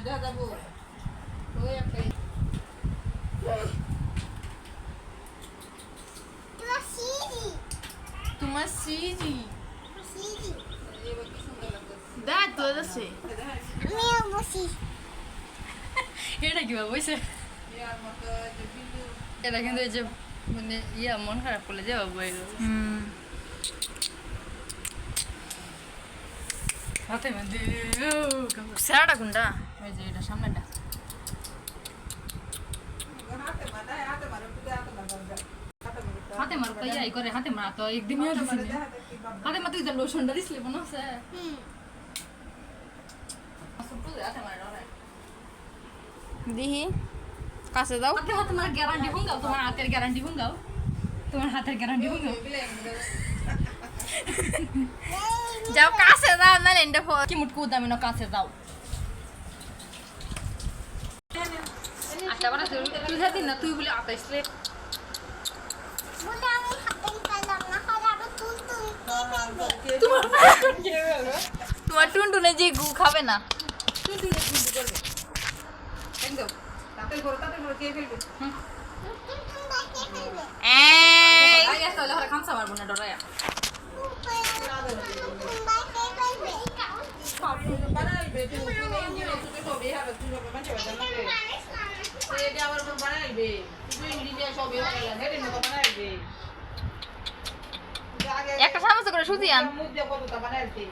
দেখা যাবো ওই একটাই তোমার সিজি এবার কি সুন্দর লাগতেছে দা তো আছে এটা কি বলছে ইয়ার মতো যে বিন্দু এটা কিন্তু এই যে মানে ইয়া মন খারাপ করলে যে বাবু হাতে মধ্যে স্যারটা কোনটা ওই যে এটা সামনেটা হাতে মার তো ইয়াই করে হাতে মার তো একদিন ইয়া দিছি হাতে মার তুই তো লোশনটা দিছিলি মনে আছে দিহি কাছে দাও হাতে হাতে মার গ্যারান্টি হুঙ্গাও তোমার হাতের গ্যারান্টি হুঙ্গাও তোমার হাতের গ্যারান্টি হুঙ্গাও যাও কাছে দাও না এন্ড কি মুটকু দামি না কাছে দাও আচ্ছা বড় তুই হাতে না তুই বলে আতাইছলে তোমার টুনটুনে যে গু খাবে না তাতে করে কে ফেলবে আগে তাহলে হরে খামসা মারবো না ডরায়া বানাইবে তুমি ইঞ্জিনিয়ার তুমি সবই হবে তুমি মানে বানাইবে এটা আবার বানাইবে তুমি ইঞ্জিনিয়ার সবই হবে হেডের মতো বানাইবে একটা চামচ করে সুজি আন মুখ দিয়ে কতটা বানাইতে